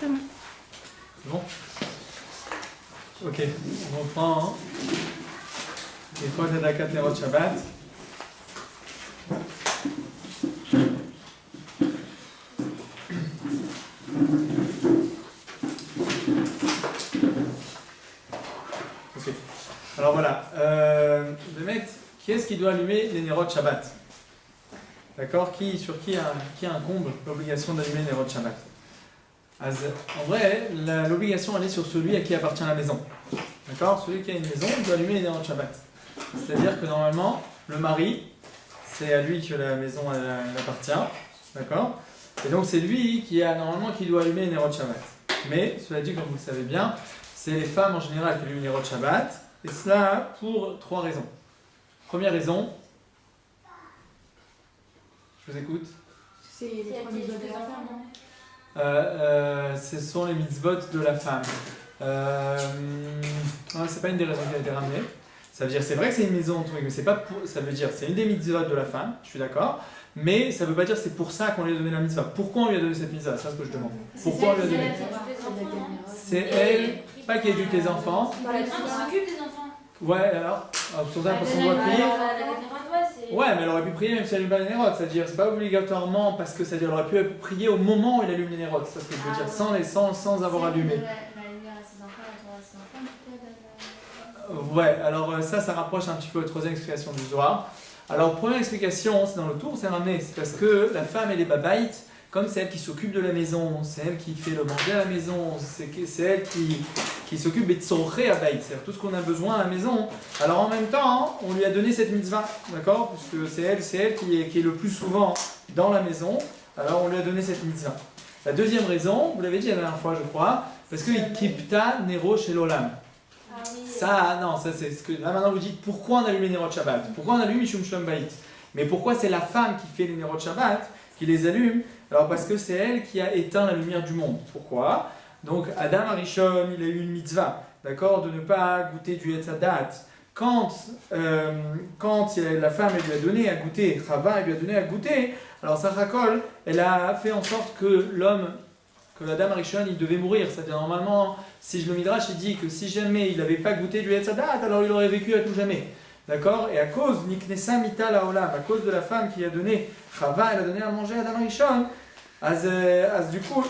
C'est bon. C'est bon? Ok, on reprend. Hein. Une fois que tu as Nerot Shabbat. Ok. Alors voilà. Qui est-ce qui doit allumer les Nerot Shabbat? D'accord? Sur qui incombe l'obligation d'allumer les Nerot Shabbat? En vrai, l'obligation elle est sur celui à qui appartient la maison. D'accord? Celui qui a une maison doit allumer les Nerot Shabbat. C'est-à-dire que normalement, le mari, c'est à lui que la maison elle appartient. D'accord? Et donc c'est lui qui doit allumer les Nerot Shabbat. Mais, cela dit, comme vous le savez bien, c'est les femmes en général qui allument les Nerot Shabbat. Et cela pour 3 raisons. Première raison. Je vous écoute. C'est les 3 mitzvot de la femme, non? Ce sont les mitzvot de la femme. C'est pas une des raisons qui a été ramenée. Ça veut dire, c'est vrai que c'est une maison, mais c'est pas pour, ça veut dire, c'est une des mitzvot de la femme, je suis d'accord, mais ça veut pas dire que c'est pour ça qu'on lui a donné la mitzvah. Pourquoi on lui a donné cette mitzvah? C'est ça ce que je demande. Pourquoi on lui a donné? C'est elle, pas qui éduque les enfants. Qui s'occupe des enfants. Ouais, alors, sur ça, parce qu'on doit prier. Ouais, mais elle aurait pu prier même si elle allume pas les nérotes, c'est-à-dire, c'est pas obligatoirement parce que c'est-à-dire, elle aurait pu prier au moment où il allume les nérotes, c'est ce que je veux dire, sans avoir allumé. Ouais, alors ça rapproche un petit peu la troisième explication du Zohar. Alors, première explication, c'est dans le tour, c'est ramené, c'est parce que la femme, elle est babaït, comme c'est elle qui s'occupe de la maison, c'est elle qui fait le manger à la maison, c'est elle qui s'occupe de tzorché à baït, c'est-à-dire tout ce qu'on a besoin à la maison. Alors en même temps, on lui a donné cette mitzvah, d'accord? Puisque c'est elle qui est le plus souvent dans la maison, alors on lui a donné cette mitzvah. La deuxième raison, vous l'avez dit la dernière fois, je crois, parce que Kipta Nero chez l'Olam. Ça c'est ce que. Là maintenant vous dites pourquoi on allume les Nerot Shabbat? Pourquoi on allume Mishum Shlom Bayit? Mais pourquoi c'est la femme qui fait les Nerot Shabbat, qui les allume? Alors parce que c'est elle qui a éteint la lumière du monde. Pourquoi? Donc Adam Arishon, il a eu une mitzvah, d'accord, de ne pas goûter du Etz Hadat. Quand la femme elle lui a donné à goûter, Chava elle lui a donné à goûter, alors Sarachol, elle a fait en sorte que l'Adam Arishon, il devait mourir. C'est-à-dire normalement, si le Midrash il dit que si jamais il n'avait pas goûté du Etz Hadat, alors il aurait vécu à tout jamais. D'accord? Et à cause, Niknesa Mita Laolam, à cause de la femme qui a donné, Chava, elle a donné à manger à Adam Arishon, du coup,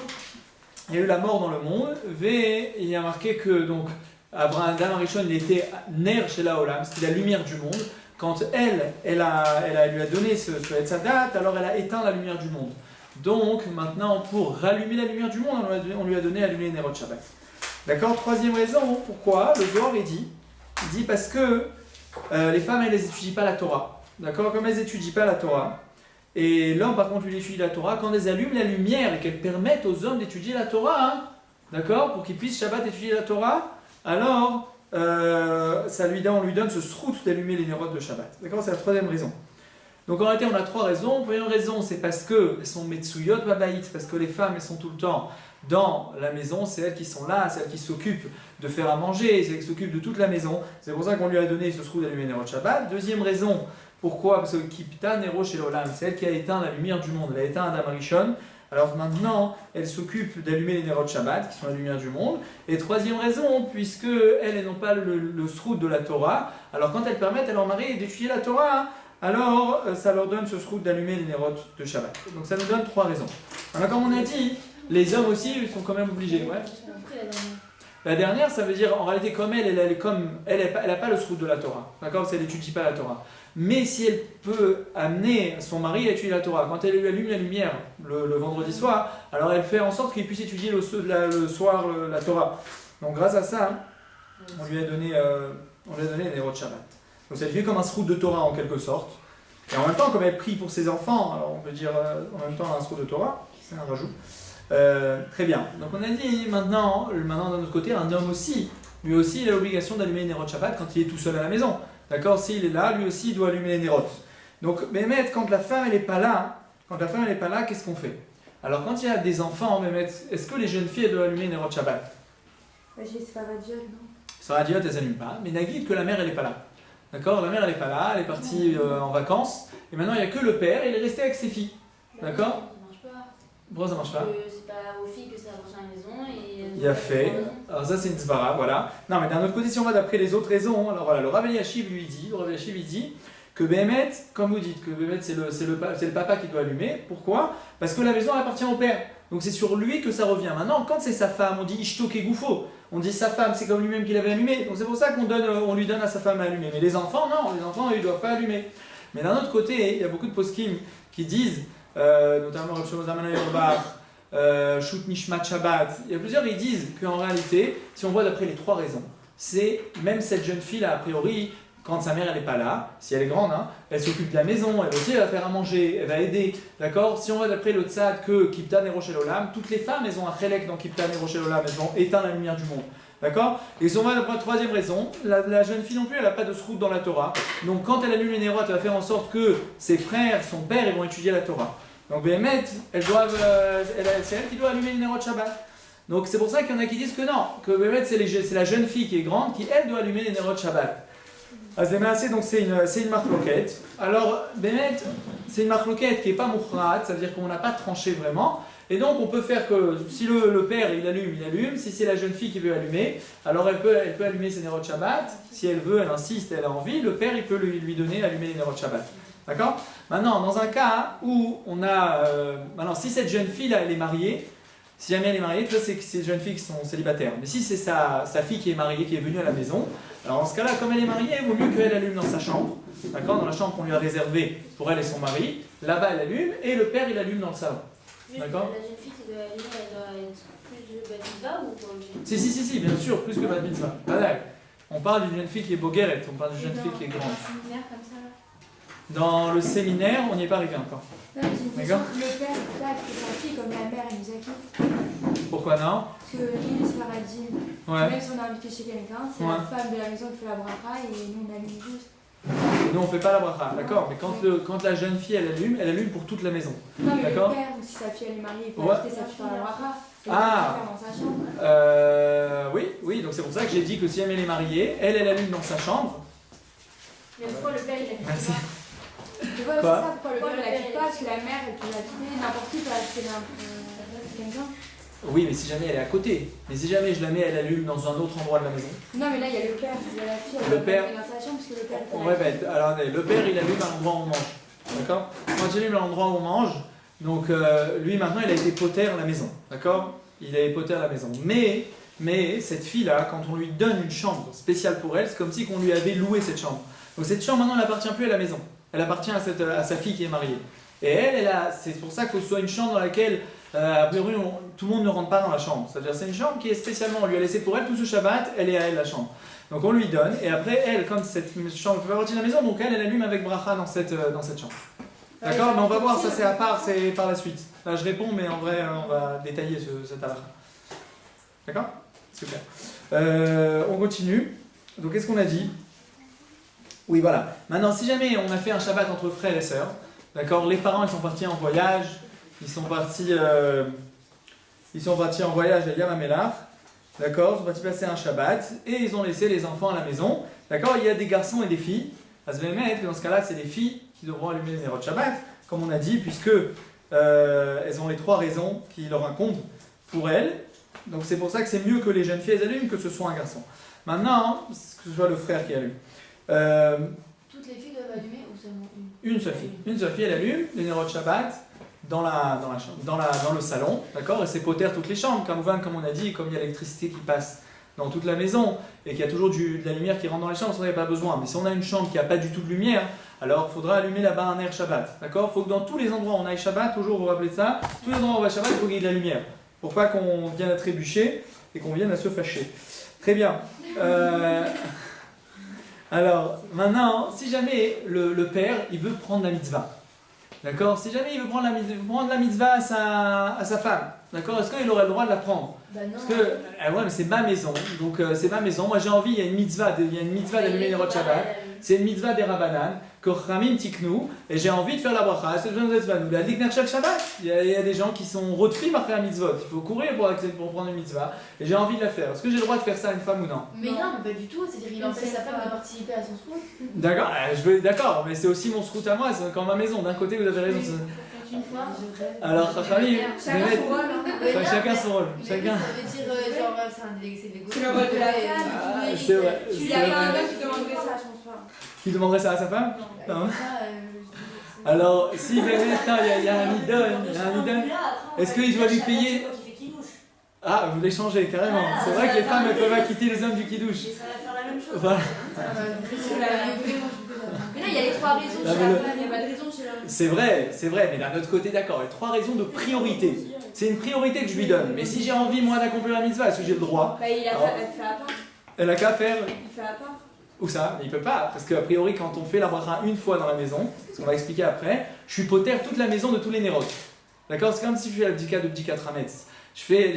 il y a eu la mort dans le monde, et il y a marqué que donc, Adam Arishon, il était Ner chez Laolam, c'était la lumière du monde. Quand elle lui a donné ce Etz Hadat, alors elle a éteint la lumière du monde. Donc, maintenant, pour rallumer la lumière du monde, on lui a donné à allumer les Nerot Shabbat. D'accord? Troisième raison, pourquoi? Le Zohar il dit parce que les femmes, elles n'étudient pas la Torah. D'accord? Comme elles n'étudient pas la Torah, et l'homme, par contre, lui étudie la Torah, quand elles allument la lumière et qu'elles permettent aux hommes d'étudier la Torah, hein, d'accord? Pour qu'ils puissent Shabbat étudier la Torah, alors on lui donne ce srout d'allumer les Nerot de Shabbat. D'accord? C'est la troisième raison. Donc en réalité, on a 3 raisons. Première raison, c'est parce qu'elles sont Metsuyot Babaït, parce que les femmes, elles sont tout le temps dans la maison, c'est elles qui sont là, c'est elles qui s'occupent de faire à manger, c'est elles qui s'occupent de toute la maison. C'est pour ça qu'on lui a donné ce srout d'allumer les Nerot Shabbat. Deuxième raison, pourquoi? Parce que Kipta Nero chez l'Olam, c'est elle qui a éteint la lumière du monde, elle a éteint Adam Arishon. Alors maintenant, elle s'occupe d'allumer les Nerot Shabbat, qui sont la lumière du monde. Et troisième raison, puisque elles n'ont pas le srout de la Torah, alors quand elles permettent à leur mari d'étudier la Torah, alors ça leur donne ce srout d'allumer les Nerot de Shabbat. Donc ça nous donne 3 raisons. Alors comme on a dit, les hommes aussi ils sont quand même obligés. Ouais. La dernière, ça veut dire en réalité comme elle n'a pas le srout de la Torah. D'accord? Si elle n'étudie pas la Torah. Mais si elle peut amener son mari à étudier la Torah, quand elle lui allume la lumière le vendredi soir, alors elle fait en sorte qu'il puisse étudier le soir la Torah. Donc grâce à ça, on lui a donné les Nerot Shabbat. Donc ça lui fait comme un srout de Torah en quelque sorte. Et en même temps, comme elle prie pour ses enfants, alors on peut dire en même temps un srout de Torah, c'est un rajout. Très bien. Donc on a dit maintenant d'un autre côté, un homme aussi, lui aussi il a l'obligation d'allumer les Nerot Shabbat quand il est tout seul à la maison. D'accord? S'il est là, lui aussi il doit allumer les Nerot. Donc, Mehmet, quand la femme elle n'est pas là, qu'est-ce qu'on fait? Alors quand il y a des enfants, Mehmet, est-ce que les jeunes filles elles doivent allumer les Nerot Shabbat? J'ai Sfaradiot, non? Sfaradiot, elles n'allument pas, mais Nagid que la mère elle n'est pas là. D'accord? La mère elle n'est pas là, elle est partie en vacances, et maintenant il n'y a que le père et il est resté avec ses filles. D'accord? Ça marche pas. Pourquoi ça marche pas? C'est pas aux filles que ça appartient à la maison, Il a fait. Alors ça c'est une svara, voilà. Non mais d'un autre côté si on va d'après les autres raisons, alors voilà, le Rav Eliashiv lui dit, il dit que Béhémet, comme vous dites, que Béhémet c'est le papa qui doit allumer. Pourquoi? Parce que la maison elle appartient au père. Donc c'est sur lui que ça revient. Maintenant quand c'est sa femme, on dit Ishto Kegoufo. On dit sa femme, c'est comme lui-même qui l'avait allumé. Donc c'est pour ça on lui donne à sa femme à allumer. Mais les enfants, non, les enfants ils ne doivent pas allumer. Mais d'un autre côté, il y a beaucoup de poskim qui disent, notamment Rav Shlomo Zalman Auerbach, Shut Nishmat Shabbat, il y a plusieurs, ils disent qu'en réalité, si on voit d'après les trois raisons, c'est même cette jeune fille là, a priori, quand sa mère elle n'est pas là, si elle est grande, hein, elle s'occupe de la maison, elle aussi elle va faire à manger, elle va aider, d'accord? Si on voit d'après le tzad que Kiptan et Roshel Olam, toutes les femmes elles ont un chélek dans Kiptan et Roshel Olam, elles ont éteint la lumière du monde. D'accord? Et si on va d'après la troisième raison, la jeune fille non plus, elle n'a pas de srout dans la Torah. Donc quand elle allume les nérotes, elle va faire en sorte que ses frères, son père, ils vont étudier la Torah. Donc Béhémet, c'est elle qui doit allumer les nérotes Shabbat. Donc c'est pour ça qu'il y en a qui disent que non, que Béhémet c'est la jeune fille qui est grande qui elle doit allumer les nérotes Shabbat. Donc c'est une marloquette. Alors Béhémet, c'est une marloquette qui n'est pas mouchrat, ça veut dire qu'on n'a pas tranché vraiment. Et donc on peut faire que si le père il allume, si c'est la jeune fille qui veut allumer, alors elle peut allumer ses nérotes Shabbat, si elle veut, elle insiste, elle a envie, le père il peut lui donner allumer les nérotes Shabbat. D'accord? Maintenant, dans un cas où on a... maintenant, si cette jeune fille là elle est mariée, si jamais elle est mariée, ça c'est ces jeunes filles qui sont célibataires. Mais si c'est sa fille qui est mariée, qui est venue à la maison, alors dans ce cas-là, comme elle est mariée, il vaut mieux qu'elle allume dans sa chambre, d'accord? Dans la chambre qu'on lui a réservée pour elle et son mari, là-bas elle allume, et le père il allume dans le salon. D'accord? La jeune fille qui doit allumer, elle doit être plus de bat mitzvah ou pas obligée? Si, bien sûr, plus que bat mitzvah. On parle d'une jeune fille qui est bogueret, on parle d'une jeune fille qui est grande. Dans le séminaire, on n'y est pas arrivé encore. Non, mais j'ai une question. Le père, là, qui est sa fille, comme la mère et Misaki. Pourquoi non? Parce que l'île Sfaradim, Ouais. même si on a invité chez quelqu'un, c'est la femme de la maison qui fait la bracha et nous on allume juste. Nous on fait pas la bracha, d'accord? Mais quand la jeune fille elle allume pour toute la maison. Non, mais le d'accord? père, si sa fille elle est mariée, il peut Ouais. inviter sa fille faire la bracha. Et Ah. faire dans sa chambre. Oui, donc c'est pour ça que j'ai dit que si elle est mariée, elle allume dans sa chambre. Mais pourquoi le père il a Merci. Tu vois, c'est Quoi? ça, pourquoi le père il la quitte pas? Parce que la mère elle peut la quitter, n'importe qui peut la quitter quelqu'un. Oui, mais si jamais elle est à côté. Mais si jamais je la mets, elle allume dans un autre endroit de la maison. Non, mais là il y a le père, il y a la fille, elle Le va père. aller dans sa chambre parce que le père On répète. Alors attendez, le père il allume à l'endroit où on mange. D'accord? Quand il allume à l'endroit où on mange, donc lui maintenant il a été poter à la maison. D'accord? Il a été poter à la maison. Mais cette fille-là, quand on lui donne une chambre spéciale pour elle, c'est comme si on lui avait loué cette chambre. Donc cette chambre maintenant elle n'appartient plus à la maison. Elle appartient à sa fille qui est mariée. Et c'est pour ça que ce soit une chambre dans laquelle, a priori, tout le monde ne rentre pas dans la chambre. C'est-à-dire c'est une chambre qui est spécialement, on lui a laissé pour elle tout ce Shabbat, elle est à elle la chambre. Donc on lui donne, et après elle, comme cette chambre fait partie de la maison, donc elle allume avec bracha dans cette chambre. D'accord? Mais on va voir, ça c'est à part, c'est par la suite. Là je réponds, mais en vrai on va détailler cette halakha. D'accord? Super. On continue. Donc qu'est-ce qu'on a dit? Oui, voilà. Maintenant, si jamais on a fait un Shabbat entre frères et sœurs, d'accord, les parents ils sont partis en voyage, ils sont partis en voyage à Yam HaMelach, d'accord, ils sont partis passer un Shabbat et ils ont laissé les enfants à la maison, d'accord, il y a des garçons et des filles. À ce moment-là, dans ce cas-là, c'est les filles qui devront allumer les nérotes Shabbat, comme on a dit, puisque elles ont les trois raisons qui leur incombent pour elles. Donc c'est pour ça que c'est mieux que les jeunes filles elles allument que ce soit un garçon. Maintenant, que ce soit le frère qui allume. Toutes les filles doivent allumer ou seulement une? Une seule fille. Une seule fille, elle allume les nérotes Shabbat dans le salon, d'accord? Et c'est poter toutes les chambres, comme on a dit, comme il y a l'électricité qui passe dans toute la maison et qu'il y a toujours de la lumière qui rentre dans les chambres, on n'a pas besoin. Mais si on a une chambre qui n'a pas du tout de lumière, alors il faudra allumer là-bas un air Shabbat, d'accord? Il faut que dans tous les endroits où on aille Shabbat, toujours vous rappelez de ça, tous les endroits où on va Shabbat, il faut qu'il y ait de la lumière, pour pas qu'on vienne à trébucher et qu'on vienne à se fâcher. Très bien. Alors, maintenant, si jamais le père, il veut prendre la mitzvah, d'accord? Si jamais il veut prendre la mitzvah à sa femme, d'accord? Est-ce qu'il aurait le droit de la prendre? Bah non. Parce que, ouais, mais c'est ma maison, donc c'est ma maison. Moi j'ai envie, il y a une mitzvah d'allumer les nérotes Shabbat. C'est une mitzvah des Rabbanan, que Ramim Tiknou, et j'ai envie de faire la bracha. C'est le Shabbat. La Dikner Shel Shabbat. Il y a des gens qui sont retris après la mitzvot. Il faut courir pour prendre une mitzvah, et j'ai envie de la faire. Est-ce que j'ai le droit de faire ça à une femme ou non? Mais non, mais pas du tout. C'est-à-dire qu'il empêche sa femme de participer à son sport. D'accord, d'accord, mais c'est aussi mon srout à moi, c'est comme ma maison. D'un côté, vous avez raison. une fois. Alors, Chachamim, Chacun son rôle. Hein. chacun son rôle. Chacun. Ça veut dire genre c'est un délégué de C'est le rôle de la femme. Ah, c'est vrai. Tu c'est lui as pas un vrai. homme qui demanderait ça à son soir. Qui demanderait ça à sa femme? Non. Ça, Alors, si maintenant il y a un idole, est-ce qu'il doit lui payer? Ah, vous voulez changer carrément. C'est vrai que les femmes elles peuvent acquitter les hommes du kidouche. Et ça va faire la même chose. Voilà. Mais là, il y a les 3 raisons Ah, chez mais la le- femme, il n'y a pas de raison chez l'homme. C'est vrai, mais d'un autre côté, d'accord, il y a 3 raisons de priorité. C'est une priorité que je lui donne. Mais si j'ai envie, moi, d'accomplir la mitzvah, est-ce que j'ai le droit? Bah, il a Alors. fait à part. Elle a qu'à faire. Il fait à part. Où ça? Mais il peut pas, parce qu'a priori, quand on fait la bracha une fois dans la maison, ce qu'on va expliquer après, je suis poter toute la maison de tous les nérotes. D'accord? C'est comme si je fais la bdika de bdikat Hametz. Je fais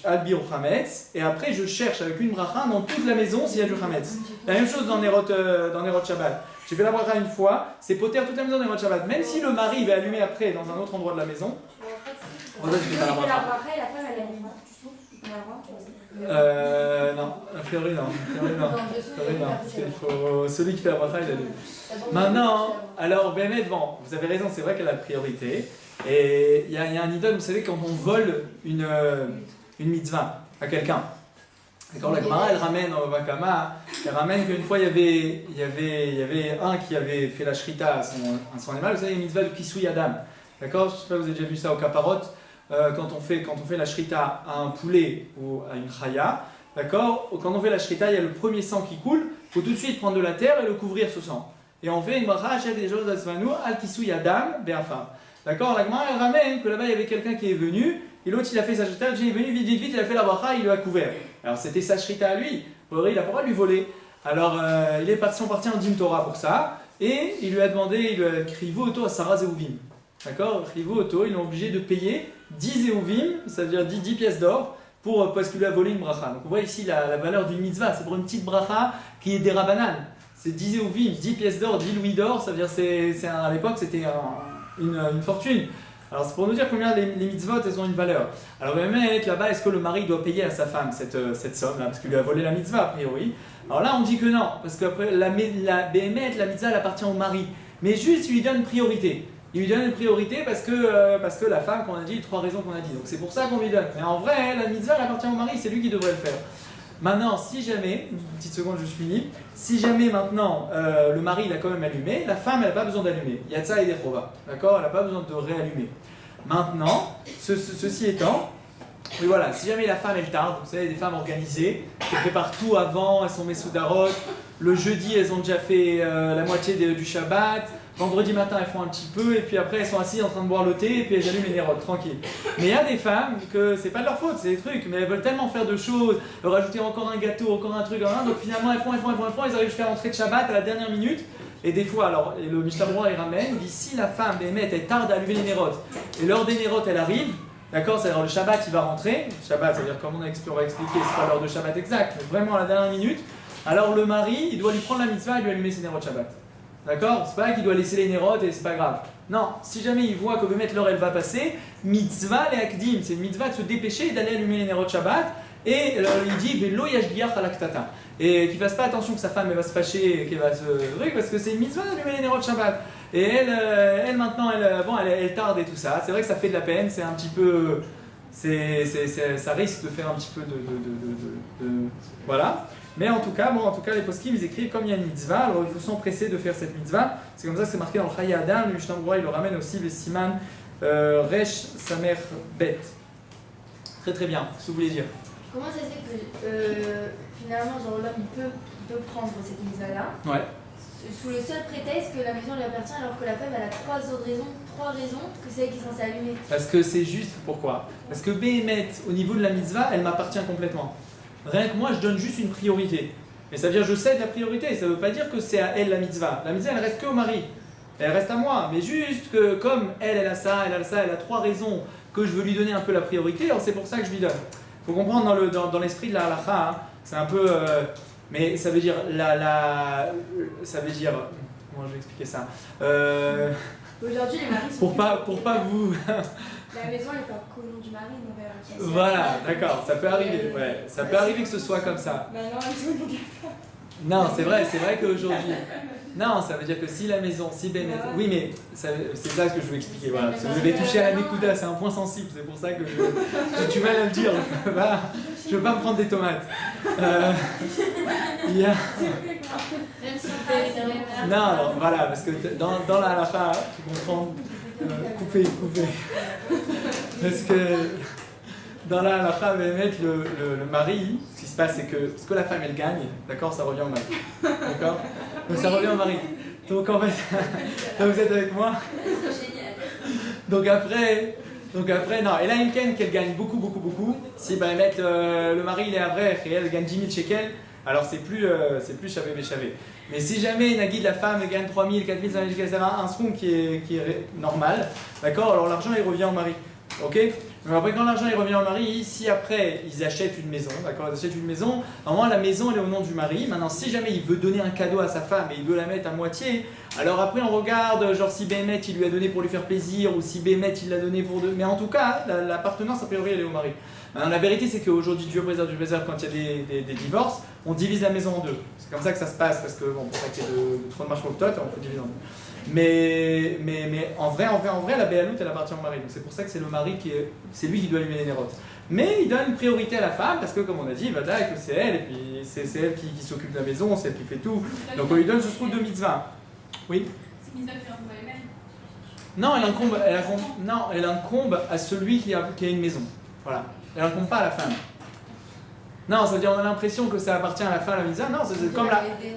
Albir au Hametz, et après je cherche avec une bracha dans toute la maison s'il y a du Hametz. La même chose dans Nerot Shabbat. J'ai fait la bracha une fois, c'est poter toute la maison dans Nerot Shabbat. Même si le mari va allumer après dans un autre endroit de la maison, voilà, je Il fais pas la fait la bracha. bracha et la femme, elle a mis. On a le droit. Non, a priori non. A priori non. A priori, non. Parce qu'il faut- celui qui fait la bracha, il allume. Maintenant, alors Bémet, bon, vous avez raison, c'est vrai qu'elle a la priorité. Et il y a un idole, vous savez, quand on vole une mitzvah à quelqu'un. D'accord, la Gemara, elle ramène au Vakama, elle ramène qu'une fois il y avait un qui avait fait la shrita à son animal, vous savez, une mitzvah de Kisui Adam. D'accord, je ne sais pas, vous avez déjà vu ça au Kaparot, quand on fait la shrita à un poulet ou à une chaya. D'accord, quand on fait la shrita, il y a le premier sang qui coule, il faut tout de suite prendre de la terre et le couvrir ce sang. Et on fait une bracha, chef des choses d'Asvanu, al Kisui Adam, be'afar. D'accord, la Gemara, elle ramène que là-bas il y avait quelqu'un qui est venu, et l'autre il a fait sa shrita, il est venu vite, il a fait la bracha, il lui a couvert. Alors c'était sa shrita à lui, il a pas le droit de lui voler. Alors ils sont partis en Dim Torah pour ça, et il lui a demandé, il lui a écrit Auto à Sarah Zéouvim. D'accord, Auto, ils l'ont obligé de payer 10 Zéouvim, ça veut dire 10 pièces d'or, parce qu'il lui a volé une bracha. Donc on voit ici la valeur d'une mitzvah, c'est pour une petite bracha qui est des rabanan. C'est 10 Zéouvim, 10 pièces d'or, 10 louis d'or, ça veut dire à l'époque c'était une fortune. Alors c'est pour nous dire combien les mitzvot elles ont une valeur. Alors même là-bas, est-ce que le mari doit payer à sa femme cette somme-là, parce qu'il lui a volé la mitzvah a priori? Alors là on dit que non, parce qu'après la BMF, la mitzvah elle appartient au mari. Mais juste il lui donne priorité. Il lui donne une priorité parce que la femme, qu'on a dit, 3 raisons qu'on a dit. Donc c'est pour ça qu'on lui donne. Mais en vrai, la mitzvah elle appartient au mari, c'est lui qui devrait le faire. Maintenant, si jamais, une petite seconde, je finis. Si jamais maintenant le mari il a quand même allumé, la femme elle n'a pas besoin d'allumer. Il y a de ça et des provas. D'accord? Elle n'a pas besoin de réallumer. Maintenant, ceci étant, oui voilà, si jamais la femme elle tarde, vous savez, des femmes organisées, qui préparent tout avant, elles sont messoudarot, le jeudi elles ont déjà fait la moitié du Shabbat, vendredi matin elles font un petit peu, et puis après elles sont assises en train de boire le thé, et puis elles allument les nérotes, tranquille. Mais il y a des femmes que c'est pas de leur faute, c'est des trucs, mais elles veulent tellement faire de choses, leur rajouter encore un gâteau, encore un truc, donc finalement elles font, elles arrivent jusqu'à l'entrée de Shabbat à la dernière minute. Et des fois, alors, et le Mishnah Berurah il ramène, il dit si la femme, elle tarde à allumer les nérotes, et l'heure des nérotes elle arrive, d'accord, c'est-à-dire le Shabbat il va rentrer, le Shabbat, c'est-à-dire comme on va expliquer, c'est pas l'heure de Shabbat exact, mais vraiment à la dernière minute, alors le mari, il doit lui prendre la mitzvah et lui allumer ses nérotes Shabbat. D'accord? C'est pas qu'il doit laisser les nérotes et c'est pas grave. Non, si jamais il voit que l'heure elle va passer, mitzvah les akdim, c'est une mitzvah de se dépêcher et d'aller allumer les nérotes Shabbat, et il dit velo yashgiach alaktata. Et qu'il fasse pas attention que sa femme elle va se fâcher et qu'elle va se truc parce que c'est une mitzvah d'allumer les nérotes Shabbat. Et elle maintenant elle tarde et tout ça. C'est vrai que ça fait de la peine, c'est un petit peu, ça risque de faire un petit peu de voilà. Mais en tout cas, les poskim ils écrivent comme il y a une mitzvah, alors il faut s'empresser de faire cette mitzvah. C'est comme ça que c'est marqué dans le Chaya Adam. Le Mishnah Berurah il le ramène aussi le siman resh samer bet. Très très bien. Qu'est-ce que vous voulez dire? Comment ça se fait que finalement, genre l'homme il peut prendre cette mitzvah-là Ouais. sous le seul prétexte que la maison lui appartient alors que la femme elle a 3 raisons que c'est elle qui est censée allumer. Parce que c'est juste pourquoi? Parce que Béhémet, au niveau de la mitzvah, elle m'appartient complètement. Rien que moi, je donne juste une priorité. Mais ça veut dire que je cède la priorité. Ça ne veut pas dire que c'est à elle la mitzvah. La mitzvah, elle reste que au mari. Elle reste à moi. Mais juste que comme elle a ça, elle a 3 raisons que je veux lui donner un peu la priorité, alors c'est pour ça que je lui donne. Il faut comprendre dans l'esprit de la halakha, hein, c'est un peu... mais ça veut dire... ça veut dire... Comment je vais expliquer ça Aujourd'hui, les maris sont. pour pas vous... La maison n'est pas qu'au nom du mari, mais Voilà, d'accord, ça peut arriver. Ouais, ça peut arriver que ce soit comme ça. Maintenant, ils sont Non, c'est vrai qu'aujourd'hui... Non, ça veut dire que si la maison, si Bémet... Oui, mais c'est ça ce que je veux expliquer. Voilà. Parce que vous avez touché à la Nekuda, c'est un point sensible, c'est pour ça que j'ai du mal à le dire. Voilà. Je veux pas me prendre des tomates. Il y a... Même si on fait des erreurs. Non, alors, voilà, parce que dans la halakha, tu comprends, couper. Parce que dans la halakha, le mari, ce qui se passe, c'est que ce que la femme elle gagne, d'accord, ça revient au mari. D'accord. Donc ça revient au mari. Donc en fait, là vous êtes avec moi. Génial. Donc après, non, et là, une ken qu'elle gagne beaucoup. Si le mari il est à vrai et elle gagne 10 000 shekels, alors c'est plus chavé béchavé. Mais si jamais Nagui de la femme gagne 3 000, 4 000, 5 000 shekels, ça va un sroum qui est normal, d'accord, alors l'argent il revient au mari. Ok. Donc après quand l'argent il revient au mari, si après ils achètent une maison, d'accord, ils achètent une maison, normalement la maison elle est au nom du mari. Maintenant si jamais il veut donner un cadeau à sa femme et il veut la mettre à moitié, alors après on regarde genre si Bémet il lui a donné pour lui faire plaisir ou si Bémet il l'a donné pour deux. Mais en tout cas l'appartenance a priori elle est au mari. Maintenant la vérité c'est qu'aujourd'hui Dieu préserve quand il y a des divorces, on divise la maison en deux. C'est comme ça que ça se passe parce que bon pour pas qu'il y ait de trop de marche on faut diviser en deux. Mais en vrai, la béaloute elle appartient au mari. Donc c'est pour ça que c'est le mari c'est lui qui doit allumer les nérotes. Mais il donne une priorité à la femme parce que comme on a dit, que c'est elle et puis c'est elle qui s'occupe de la maison, c'est elle qui fait tout. Donc on lui donne ce srout de mitzvah. Oui. C'est mitzvah qui incombe à elle-même. Non, elle incombe à celui qui a une maison. Voilà. Elle incombe pas à la femme. Non, ça veut dire on a l'impression que ça appartient à la femme la mitzvah. Non,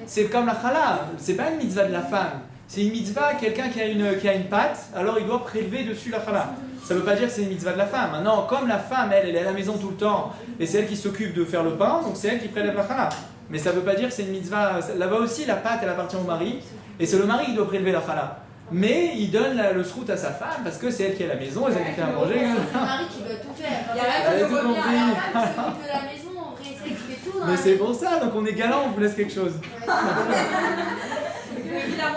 c'est comme la chala. C'est pas une mitzvah de la femme. C'est une mitzvah, quelqu'un qui a une pâte, alors il doit prélever dessus la chala. Ça ne veut pas dire que c'est une mitzvah de la femme. Non, comme la femme, elle est à la maison tout le temps, et c'est elle qui s'occupe de faire le pain, donc c'est elle qui prélève la chala. Mais ça ne veut pas dire que c'est une mitzvah. Là-bas aussi, la pâte, elle appartient au mari, et c'est le mari qui doit prélever la chala. Mais il donne le srout à sa femme, parce que c'est elle qui est à la maison, et c'est elle qui fait à manger. C'est le mari qui doit tout faire. Il y a rien Elle a qui tout revient compris. à la La femme s'occupe de la maison, en vrai, c'est elle qui fait tout. Mais c'est pour ça, donc on est galant, on vous laisse quelque chose.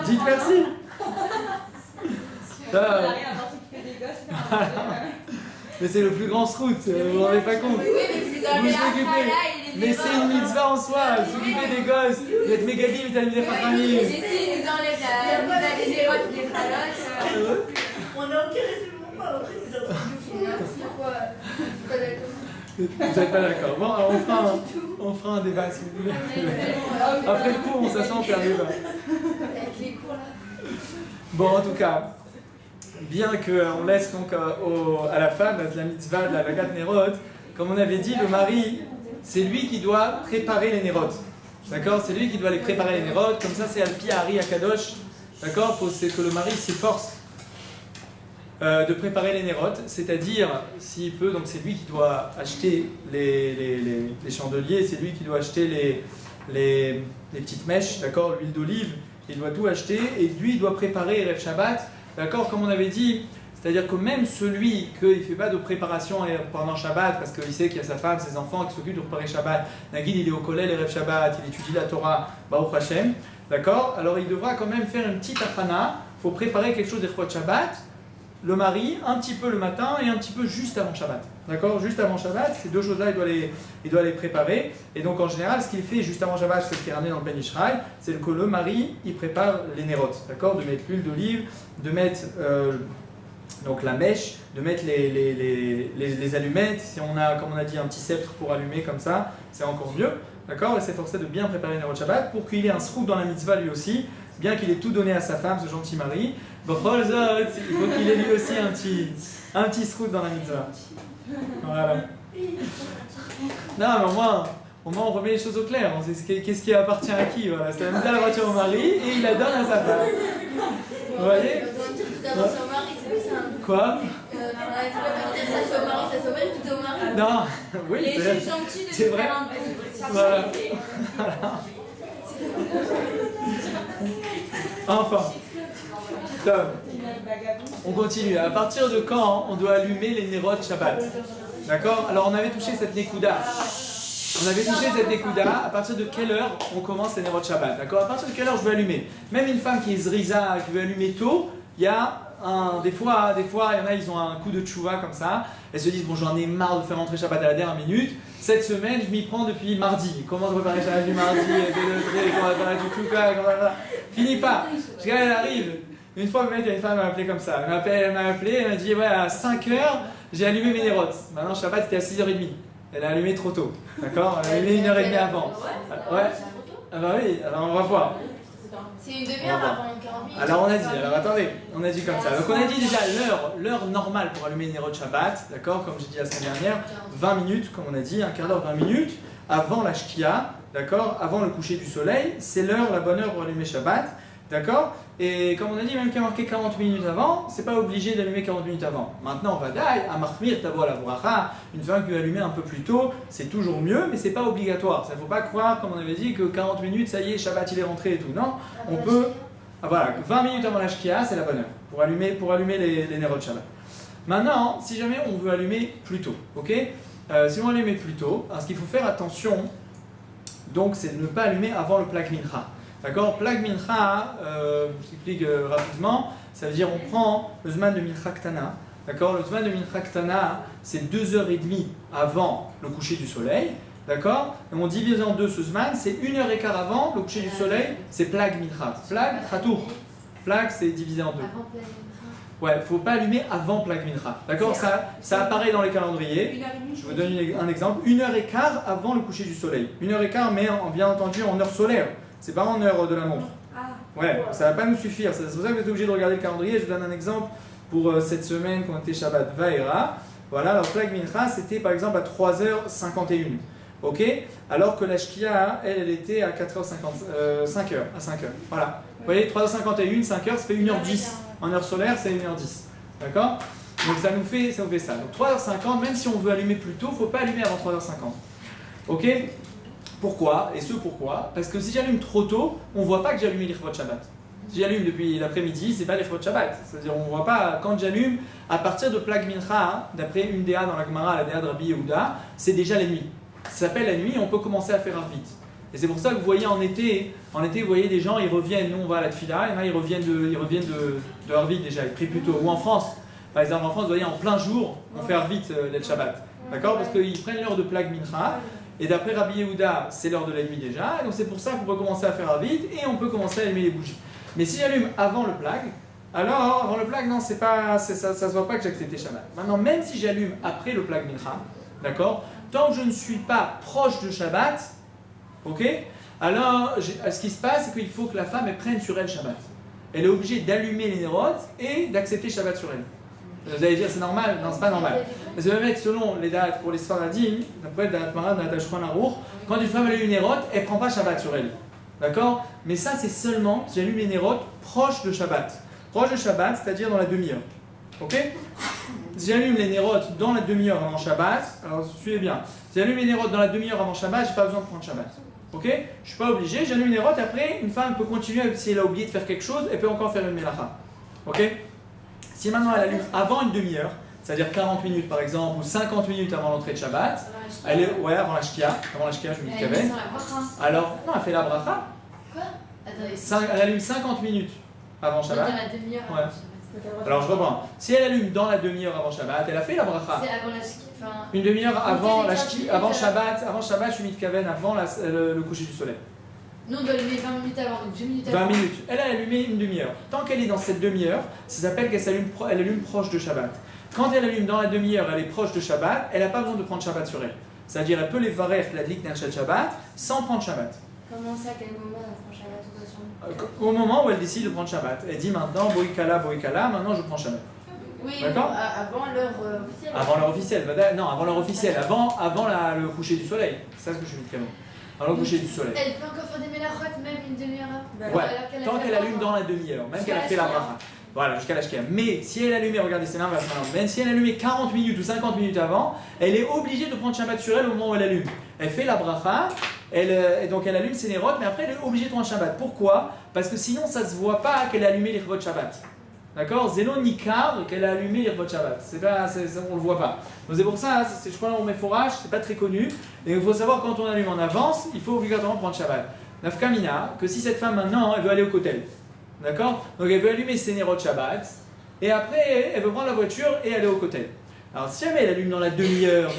Dites merci. Mais c'est le plus grand srout, vous vous rendez pas compte. Oui, mais vous avez la chala, Mais c'est une mitzvah en soi, s'occuper des gosses, vous êtes mégadim, vous êtes des familles. Et si ils nous enlèvent les érotes, les chalotes, On a aucun raisonnement, après les autres. pourquoi pas d'accord. Vous n'êtes pas d'accord. Bon, on fera un débat si vous voulez. Après le cours, on s'assoit, on fait un débat. Avec les cours là. Bon, en tout cas, bien qu'on laisse donc à la femme la mitzvah de la Vagat Nerot, comme on avait dit, le mari, c'est lui qui doit préparer les Nerot. D'accord. C'est lui qui doit les préparer les Nerot. Comme ça, c'est Alpi Hari Akadosh. D'accord. C'est que le mari s'efforce de préparer les nérotes, c'est-à-dire, s'il peut, donc c'est lui qui doit acheter les chandeliers, c'est lui qui doit acheter les petites mèches, d'accord, l'huile d'olive, il doit tout acheter, et lui il doit préparer Erev Shabbat, d'accord, comme on avait dit, c'est-à-dire que même celui qui ne fait pas de préparation pendant Shabbat, parce qu'il sait qu'il y a sa femme, ses enfants qui s'occupent de préparer Shabbat, Nagid il est au collège Erev Shabbat, il étudie la Torah, Baruch Hashem, d'accord, alors il devra quand même faire une petite achana, il faut préparer quelque chose d'Erev Shabbat, le mari, un petit peu le matin et un petit peu juste avant Shabbat. D'accord. Juste avant Shabbat, ces deux choses-là, il doit les préparer. Et donc en général, ce qu'il fait juste avant Shabbat, ce qui est ramené dans le Ben Ishraï, c'est que le mari, il prépare les nérotes. D'accord. De mettre l'huile d'olive, de mettre donc la mèche, de mettre les allumettes. Si on a, comme on a dit, un petit sceptre pour allumer comme ça, c'est encore mieux. D'accord. Et s'efforcer de bien préparer les nérotes Shabbat pour qu'il ait un srout dans la mitzvah lui aussi, bien qu'il ait tout donné à sa femme, ce gentil mari. Il faut qu'il ait lui aussi un petit srout dans la mitzvah. Voilà. Non, mais au moins on remet les choses au clair. On sait qu'est-ce qui appartient à qui. Voilà. C'est la mitzvah appartient au mari et il la donne à sa femme. Vous voyez? Quoi? Ça soit au mari, ça soit au mari, tout est au mari. Non, oui, Et c'est gentil de c'est te vrai. faire un peu. Voilà. Enfin. Top. On continue. À partir de quand on doit allumer les nérotes Shabbat? D'accord. Alors on avait touché cette Nekuda. On avait touché cette Nekuda. À partir de quelle heure on commence les nérotes Shabbat? D'accord. À partir de quelle heure je veux allumer? Même une femme qui est zriza, qui veut allumer tôt, il y a des fois, il y en a, ils ont un coup de tchouva comme ça. Elles se disent, bon, j'en ai marre de faire rentrer Shabbat à la dernière minute. Cette semaine, je m'y prends depuis mardi. Comment préparer Shabbat du mardi? Comment préparer du chouka? Fini pas. Regarde, elle arrive. Une fois, il y a une femme qui m'a appelé comme ça. Elle m'a appelé, elle m'a dit, ouais, à 5h, j'ai allumé mes nérotes. Maintenant, Shabbat était à 6h30. Elle a allumé trop tôt. D'accord? Elle a allumé 1h30 avant. Ouais. Ah bah oui, alors on va voir. C'est une demi-heure avant 40 minutes. Alors attendez, on a dit comme ça. Donc on a dit déjà l'heure normale pour allumer une néroth Shabbat, d'accord, comme j'ai dit la semaine dernière, 20 minutes, comme on a dit, un quart d'heure, 20 minutes, avant la Shkia, d'accord, avant le coucher du soleil, c'est la bonne heure pour allumer Shabbat, d'accord. Et comme on a dit, même qu'il y a marqué 40 minutes avant, c'est pas obligé d'allumer 40 minutes avant. Maintenant, on va dire, à Mahmir, t'as la bracha, une fois que tu allumes un peu plus tôt, c'est toujours mieux, mais c'est pas obligatoire. Ça ne faut pas croire, comme on avait dit, que 40 minutes, ça y est, Shabbat il est rentré et tout. Non, on peut. Ah, voilà, 20 minutes avant la Shkia, c'est la bonne heure pour allumer les néroth Shabbat. Maintenant, si jamais on veut allumer plus tôt, ok, si on veut allumer plus tôt, alors, ce qu'il faut faire attention, donc, c'est de ne pas allumer avant le plag mincha. D'accord? Plag mincha, je vous explique rapidement, ça veut dire on prend le zman de mincha ktana. D'accord? Le zman de mincha ktana, c'est 2h30 avant le coucher du soleil. D'accord? Et on divise en deux ce zman, c'est 1h15 avant le coucher du soleil, c'est plag mincha. Plag, chatour. Plag, c'est divisé en deux. Ouais, il ne faut pas allumer avant plag mincha. D'accord? Ça apparaît dans les calendriers. Je vous donne un exemple. 1h15 avant le coucher du soleil. 1h15, mais bien entendu en heure solaire. C'est pas en heure de la montre. Ouais, ça va pas nous suffire. C'est pour ça que vous êtes obligé de regarder le calendrier. Je vous donne un exemple pour cette semaine quand on était Shabbat Vaera. Voilà, alors Plag Mincha, c'était par exemple à 3h51. Ok? Alors que la Shkia, elle était à 4h50, 5h, à 5h. Voilà. Vous voyez, 3h51, 5h, ça fait 1h10. En heure solaire, c'est 1h10. D'accord? Donc ça nous fait ça. Donc 3h50, même si on veut allumer plus tôt, il ne faut pas allumer avant 3h50. Ok? Pourquoi? Et ce pourquoi? Parce que si j'allume trop tôt, on ne voit pas que j'ai allumé l'Irvot Shabbat. Si j'allume depuis l'après-midi, c'est pas l'Irvot Shabbat. C'est-à-dire on ne voit pas quand j'allume, à partir de Plag Mincha, d'après une DA dans la Gemara, la DA de Rabbi Yehuda, c'est déjà la nuit. Ça s'appelle la nuit et on peut commencer à faire Arvit. Et c'est pour ça que vous voyez en été, vous voyez des gens, ils reviennent, nous on va à la Tfila, et là ils reviennent de Arvit déjà, ils prient plus tôt. Ou en France, par exemple en France, vous voyez en plein jour, on fait Arvit l'El Shabbat. D'accord? Parce qu'ils prennent l'heure de Plag Mincha. Et d'après Rabbi Yehuda, c'est l'heure de la nuit déjà, donc c'est pour ça qu'on peut commencer à faire vite et on peut commencer à allumer les bougies. Mais si j'allume avant le plag, alors avant le plag, non, ça se voit pas que j'ai accepté Shabbat. Maintenant, même si j'allume après le plag mincha, d'accord, tant que je ne suis pas proche de Shabbat, ok, alors ce qui se passe, c'est qu'il faut que la femme elle prenne sur elle Shabbat. Elle est obligée d'allumer les nérotes et d'accepter Shabbat sur elle. Vous allez dire c'est normal? Non, c'est pas normal. Parce que même selon les dates pour les Sfaradim, d'après la Gemara de la Shulchan Aruch, quand une femme allume une nérote, elle prend pas Shabbat sur elle. D'accord? Mais ça c'est seulement si j'allume les nérotes proche de Shabbat. Proche de Shabbat, c'est-à-dire dans la demi-heure. Ok? Si j'allume les nérotes dans la demi-heure avant Shabbat, alors suivez bien. Si j'allume les nérotes dans la demi-heure avant Shabbat, j'ai pas besoin de prendre Shabbat. Ok? Je suis pas obligé, j'allume les nérotes, après une femme peut continuer, si elle a oublié de faire quelque chose, elle peut encore faire une melacha. Ok? Si maintenant elle allume avant une demi-heure, c'est-à-dire 40 minutes par exemple, ou 50 minutes avant l'entrée de Shabbat, elle est, ouais, avant la Shkia, je me dis Kaven. Alors, non, elle fait la bracha. Quoi? Attendez. Elle allume 50 minutes avant Shabbat. Dans la demi-heure. Ouais. Alors je reprends. Si elle allume dans la demi-heure avant Shabbat, elle a fait la bracha. C'est avant la Shkia. Une demi-heure avant la Shkia, avant Shabbat, je suis Kaven, avant le coucher du soleil. Nous on doit allumer 20 minutes avant, donc 2 minutes avant. 20 minutes. Elle a allumé une demi-heure. Tant qu'elle est dans cette demi-heure, ça s'appelle elle allume proche de Shabbat. Quand elle allume dans la demi-heure, elle est proche de Shabbat, elle n'a pas besoin de prendre Shabbat sur elle. C'est-à-dire, elle peut les varech la dlik nerchet Shabbat sans prendre Shabbat. Comment ça, à quel moment on prend Shabbat au moment où elle décide de prendre Shabbat. Elle dit maintenant, boikala, maintenant je prends Shabbat. Oui, d'accord? Avant l'heure officielle. Avant l'heure officielle, non, avant l'heure officielle, avant le coucher du soleil. C'est ça ce que je suis dit. Avant le coucher du soleil. Elle peut encore faire des mélachotes même une demi-heure après. Ouais, tant qu'elle allume dans la demi-heure, même qu'elle a fait la bracha. Voilà, jusqu'à la Shkia. Mais si elle allumait, regardez, c'est l'inverse maintenant. Même si elle allumait 40 minutes ou 50 minutes avant, elle est obligée de prendre Shabbat sur elle au moment où elle allume. Elle fait la bracha, et donc elle allume ses nérotes, mais après elle est obligée de prendre Shabbat. Pourquoi? Parce que sinon ça ne se voit pas qu'elle a allumé l'Irvot Shabbat. D'accord? Zélo Nikar, qu'elle a allumé l'Irvot Shabbat. On ne le voit pas. Donc c'est pour ça, je crois qu'on met forage, c'est pas très connu. Et il faut savoir quand on allume en avance, il faut obligatoirement prendre Shabbat. Nafkamina, que si cette femme maintenant, elle veut aller au kotel. D'accord? Donc elle veut allumer ses nérotes Shabbat, et après elle veut prendre la voiture et aller au cotel. Alors si jamais elle allume dans la demi-heure,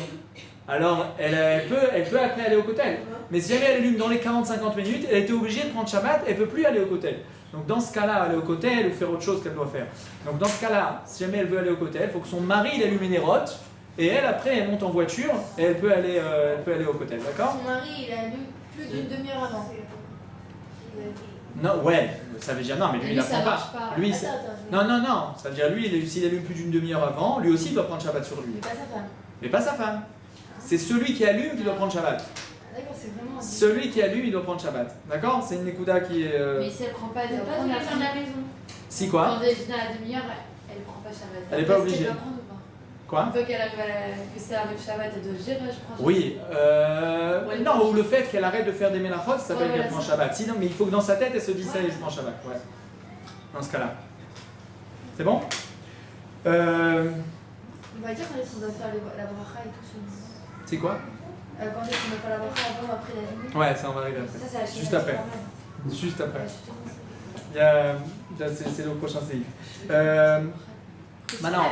alors elle peut après aller au cotel. Mais si jamais elle allume dans les 40-50 minutes, elle était obligée de prendre Shabbat, elle ne peut plus aller au cotel. Donc dans ce cas-là, aller au cotel ou faire autre chose qu'elle doit faire. Donc dans ce cas-là, si jamais elle veut aller au cotel, il faut que son mari il allume les nérotes, et elle après elle monte en voiture et elle peut aller au cotel, d'accord? Son mari, il allume plus d'une demi-heure avant. Non, ouais, ça veut dire non, mais lui il Lui, ça n'apprend marche pas. pas. Lui, Attends, c'est- attends, non, ça veut dire lui, s'il allume plus d'une demi-heure avant, lui aussi il doit prendre Shabbat sur lui. mais pas sa femme. Mais pas sa femme. C'est celui qui allume qui doit prendre Shabbat. Ah, d'accord, c'est vraiment. Celui qui allume, il doit prendre Shabbat. D'accord? C'est une Nekuda qui est. Mais si elle prend pas, elle Elle doit pas prendre de la faire de la maison. Si quoi? Quand elle est dans la demi-heure, elle prend pas Shabbat. Elle est pas Est-ce obligée. qu'elle doit prendre ou pas? Quoi? Une fois qu'elle arrive que ça arrive Shabbat, elle doit gérer, je prends Oui. Non, ou le fait qu'elle arrête de faire des ménachot, ça s'appelle Ouais, qu'elle voilà, prend ça. Shabbat. Sinon, mais il faut que dans sa tête, elle se dise ça et je prends Shabbat. Ouais. Dans ce cas-là. C'est bon? On va dire quand est-ce qu'on doit faire la bracha et tout sur nous. C'est quoi? Quand est-ce qu'on doit faire la bracha avant ou après la journée? Ouais, ça on va arriver après. Ça, c'est la Juste après. Ouais, Juste après. je te Il y a... C'est le prochain séif. Maintenant,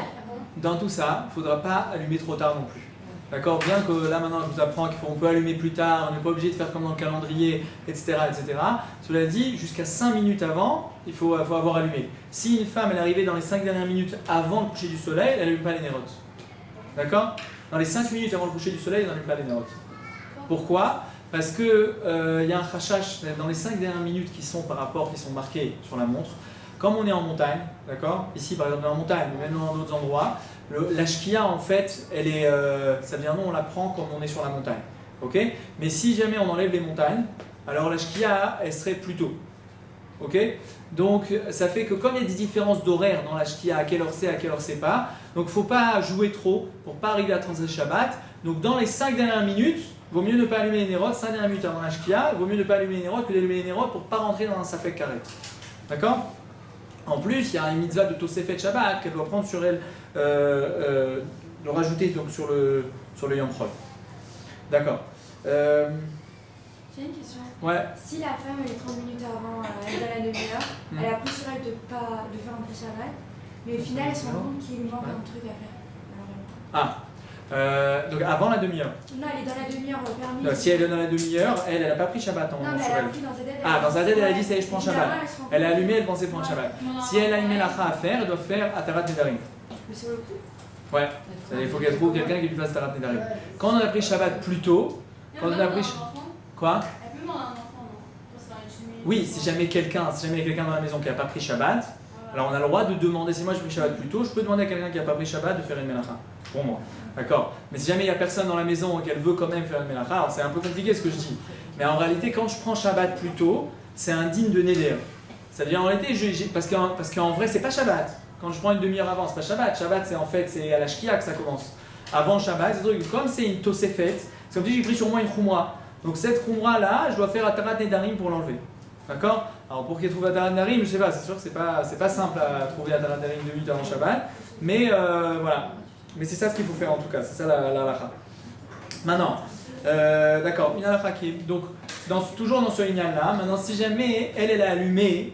dans tout ça, il ne faudra pas allumer trop tard non plus. D'accord? Bien que là maintenant je vous apprends qu'on peut allumer plus tard, on n'est pas obligé de faire comme dans le calendrier, etc. etc. Cela dit, jusqu'à 5 minutes avant, il faut avoir allumé. Si une femme elle est arrivée dans les 5 dernières minutes avant le coucher du soleil, elle n'allume pas les nérotes. D'accord? Dans les 5 minutes avant le coucher du soleil, elle n'allume pas les nérotes. Pourquoi? Parce que y a un khashash dans les 5 dernières minutes qui sont marquées sur la montre. Comme on est en montagne, d'accord? Ici par exemple on est en montagne, mais même dans d'autres endroits, la shkia en fait, elle est, ça vient nous on la prend comme on est sur la montagne, ok? Mais si jamais on enlève les montagnes, alors la shkia elle serait plus tôt, ok? Donc ça fait que comme il y a des différences d'horaire dans la shkia, à quelle heure c'est pas, donc il ne faut pas jouer trop pour pas arriver à transgresser Shabbat. Donc dans les 5 dernières minutes, vaut mieux ne pas allumer les nérotes, 5 dernières minutes avant la shkia, vaut mieux ne pas allumer les nérotes que d'allumer les nérotes pour pas rentrer dans un safek carré, d'accord? En plus, il y a une mitzvah de Tosefet Shabbat qu'elle doit prendre sur elle, de rajouter donc sur le Yom Chol. D'accord. J'ai une question. Ouais. Si la femme elle est 30 minutes avant, elle est dans la demi-heure, elle a pris sur elle de faire un Shabbat, mais au final elle se rend compte qu'il lui manque un truc à faire. Donc avant la demi-heure. Non, elle est dans la demi-heure permis. Donc, si elle est dans la demi-heure, elle n'a pas pris Shabbat Non, en mais sur elle a elle. pris dans sa tête. Ah, dans sa tête, elle a dit ça y est, je prends Shabbat. Elle a allumé, elle pensait prendre Ouais. Shabbat. Si elle a une melacha à faire, elle doit faire Atarat Nedarim. Mais sur le coup. Ouais. Il faut qu'elle trouve quelqu'un qui lui fasse Atarat Nedarim. Quand on a pris Shabbat plus tôt, quand on a pris. Quoi? Elle peut demander à un enfant, non? Pour se faire une chemise. Oui, si jamais il y a quelqu'un dans la maison qui n'a pas pris Shabbat, alors on a le droit de demander, si moi j'ai pris Shabbat plus tôt, je peux demander à quelqu'un qui n'a pas pris Shabbat de faire une melacha, pour moi. D'accord? Mais si jamais il n'y a personne dans la maison et qu'elle veut quand même faire une melacha, alors c'est un peu compliqué ce que je dis. Mais en réalité, quand je prends Shabbat plus tôt, c'est un digne de Neder. C'est-à-dire en réalité, parce qu'en vrai, c'est pas Shabbat. Quand je prends une demi-heure avant, c'est pas Shabbat. Shabbat, c'est à la Shkia que ça commence. Avant Shabbat, comme c'est une Tosefet, c'est comme si j'ai pris sur moi une Khumra. Donc cette Khumra-là, je dois faire Atarat Nedarim pour l'enlever. D'accord? Alors pour qu'elle trouve Atarat Nedarim, je sais pas, c'est sûr que c'est pas simple à trouver Atarat Nedarim 2 minutes avant Shabbat. Mais voilà. Mais c'est ça ce qu'il faut faire en tout cas, c'est ça la halakha. Maintenant, d'accord, une halakha qui est donc toujours dans ce lignal-là. Maintenant, si jamais elle a allumé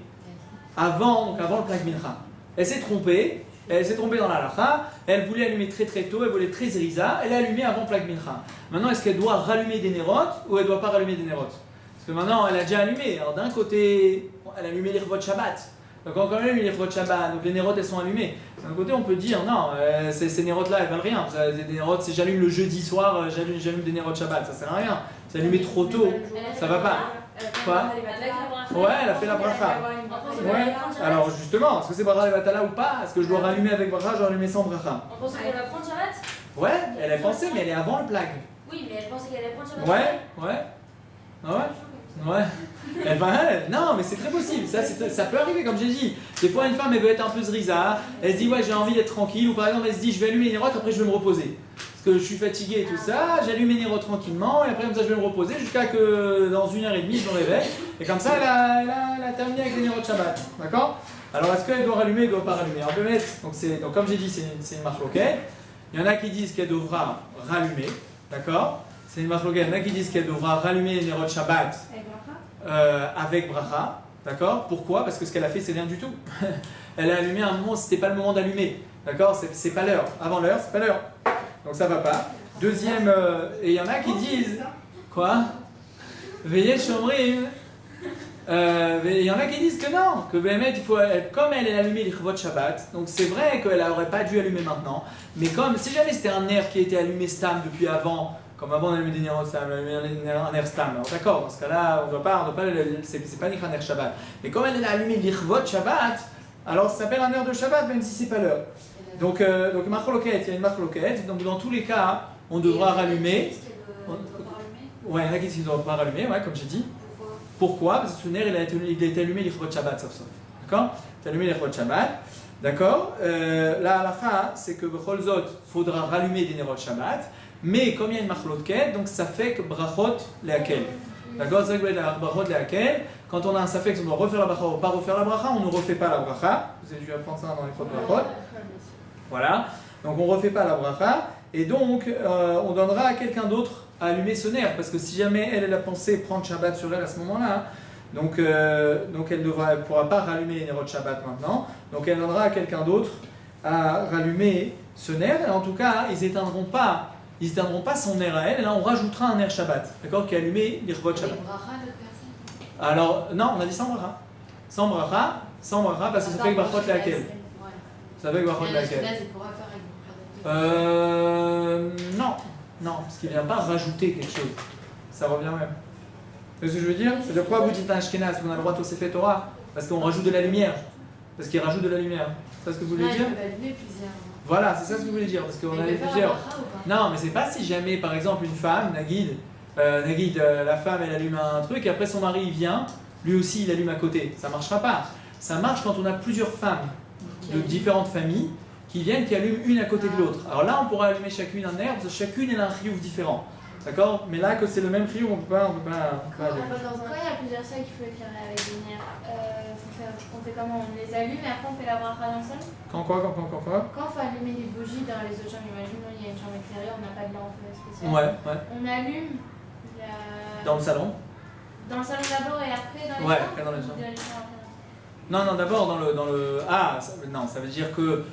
avant le Plag Mincha, elle s'est trompée dans la halakha, elle voulait allumer très très tôt, elle voulait très zriza, elle a allumé avant Plag Mincha. Maintenant, est-ce qu'elle doit rallumer des nérotes ou elle ne doit pas rallumer des nérotes? Parce que maintenant, elle a déjà allumé. Alors d'un côté, elle a allumé les Revot Shabbat. Donc quand même les Revot Shabbat, donc les nérotes elles sont allumées. D'un côté, on peut dire non, ces nérotes-là elles valent rien. Des nérotes, si j'allume le jeudi soir, j'allume des nérotes Shabbat, ça sert à rien. Si allumé trop tôt, ça va pas. Quoi? Ouais, elle a fait la bracha. Ouais. Alors justement, est-ce que c'est bracha levatala ou pas? Est-ce que je dois rallumer avec bracha, je dois rallumer sans bracha? On pense qu'elle va prendre Shabbat? Ouais, elle a pensé, mais elle est avant le plag. Oui, mais elle pensait qu'elle allait prendre Shabbat. Ouais. Ah ouais. Ouais. Non, mais c'est très possible. Ça peut arriver, comme j'ai dit. Des fois, une femme, elle veut être un peu zriza. Elle se dit, ouais, j'ai envie d'être tranquille. Ou par exemple, elle se dit, je vais allumer les nérotes, après je vais me reposer. Parce que je suis fatigué et tout ça. J'allume mes nérotes tranquillement. Et après, comme ça, je vais me reposer jusqu'à que dans 1h30, je me réveille. Et comme ça, elle a terminé avec les nérotes Shabbat. D'accord? Alors, est-ce qu'elle doit rallumer ou elle ne doit pas rallumer? On peut mettre. Donc, comme j'ai dit, c'est une marloquette. Il y en a qui disent qu'elle devra rallumer. D'accord? C'est une marloquette. Il y en a qui disent qu'elle devra rallumer les nérotes Shabbat avec bracha, D'accord? Pourquoi? Parce que ce qu'elle a fait, c'est rien du tout. Elle a allumé à un moment, c'était pas le moment d'allumer. D'accord? C'est pas l'heure. Avant l'heure, c'est pas l'heure. Donc ça va pas. Deuxième, et il y en a qui disent. Quoi? Veillez Shomrim. Il y en a qui disent que non, que Béhémet, il faut, comme elle est allumée l'Ichvot Shabbat, donc c'est vrai qu'elle n'aurait pas dû allumer maintenant, mais comme si jamais c'était un air qui était allumé Stam depuis avant, comme avant on allumait des Nerot Stam, on allumait un air Stam, alors d'accord, dans ce cas-là, on doit pas c'est pas un air Shabbat. Mais comme elle a allumé l'Ichvot Shabbat, alors ça s'appelle un air de Shabbat, même si c'est pas l'heure. Donc Machloket, il y a une Machloket, donc dans tous les cas, on devra rallumer. Ouais, il y en a qui disent qu'ils ne doivent pas rallumer, ouais, comme j'ai dit. Pourquoi? Parce que ce nerf, il a été allumé l'Ichvot Shabbat, sauf. D'accord? Il est allumé l'Ichvot Shabbat. D'accord? La halakha, c'est que Bechol Zot, il faudra rallumer des Nerot Shabbat. Mais comme il y a une Machlotket, donc ça fait que Brachot Lehakel. D'accord? C'est vrai que la Brachot Lehakel, quand on a un safek, on doit refaire la bracha ou pas refaire la bracha, on ne refait pas la bracha. Vous avez dû apprendre ça dans les cours de Brachot. Voilà. Donc on ne refait pas la bracha. Et donc, on donnera à quelqu'un d'autre à allumer ce nerf, parce que si jamais elle a pensé prendre Shabbat sur elle à ce moment-là, donc elle ne pourra pas rallumer les Nerot Shabbat maintenant, donc elle donnera à quelqu'un d'autre à rallumer ce nerf, et en tout cas, ils n'éteindront pas son nerf à elle, et là on rajoutera un nerf Shabbat, d'accord, qui est allumé l'Irvot Shabbat. Alors, non, on a dit sans bracha. Sans bracha, parce que ça fait que Brachot Lehakel. Ça fait que Brachot Lehakel. Non, parce qu'il ne vient pas rajouter quelque chose. Ça revient même. C'est ce que je veux dire? C'est pourquoi vous dites un Ashkenaz, on a le droit de Tosefet Torah? Parce qu'on rajoute de la lumière. Parce qu'il rajoute de la lumière. C'est ça ce que vous voulez dire? Voilà, c'est ça ce que vous voulez dire. Parce qu'on avait plusieurs. Non, mais c'est pas si jamais, par exemple, une femme, Nagid, la femme, elle allume un truc, et après son mari il vient, lui aussi il allume à côté. Ça ne marchera pas. Ça marche quand on a plusieurs femmes de différentes familles qui viennent, qui allument une à côté de l'autre. Alors là, on pourra allumer chacune un nerf, parce que chacune elle a un chiouf différent. D'accord? Mais là, que c'est le même chiouf, on ne peut pas allumer. Quand il y a plusieurs sacs, il faut éclairer avec des nerfs. On fait comment? On les allume et après on fait la bracha d'un seul? Quand quoi? Quand il faut allumer des bougies dans les autres chambres, imagine, il y a une chambre extérieure, on n'a pas de lampe spéciale. Ouais. On allume Dans le salon? Dans le salon d'abord et après dans les chambres? après dans les chambres. Non, d'abord dans le. Ah, non, ça veut dire que.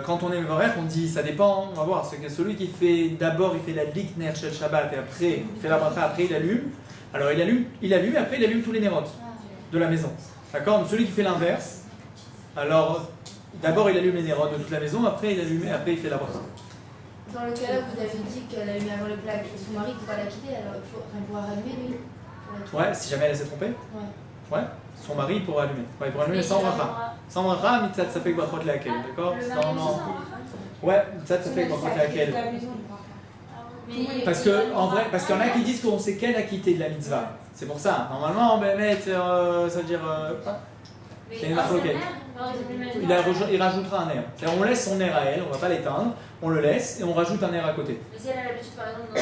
Quand on est Mevorech, on dit ça dépend, on va voir, c'est que celui qui fait d'abord il fait la dik ner shel Shabbat et après il fait la bracha, après il allume. Alors il allume et après il allume tous les nerot de la maison. D'accord? Donc celui qui fait l'inverse, alors d'abord il allume les nerot de toute la maison, après il allume et après il fait la bracha. Dans le cas là, vous avez dit qu'elle allumait avant le plat, son mari ne peut pas la quitter, alors il pourra rallumer lui. Ouais, si jamais elle s'est trompée. Ouais. Son mari il pourra allumer. Ouais, il pourra allumer sans bracha. Sans bracha, mitzat ça fait que Brachot Lehakel, d'accord? Ouais, mitzat ça fait que Brachot Lehakel. Parce qu'il y en a qui disent qu'on sait qu'elle a quitté de la mitzvah. C'est pour ça. Normalement, ça veut dire. C'est une marloquette. Il rajoutera un air. On laisse son air à elle, on ne va pas l'éteindre, on le laisse et on rajoute un air à côté. Mais si elle a l'habitude, par exemple, dans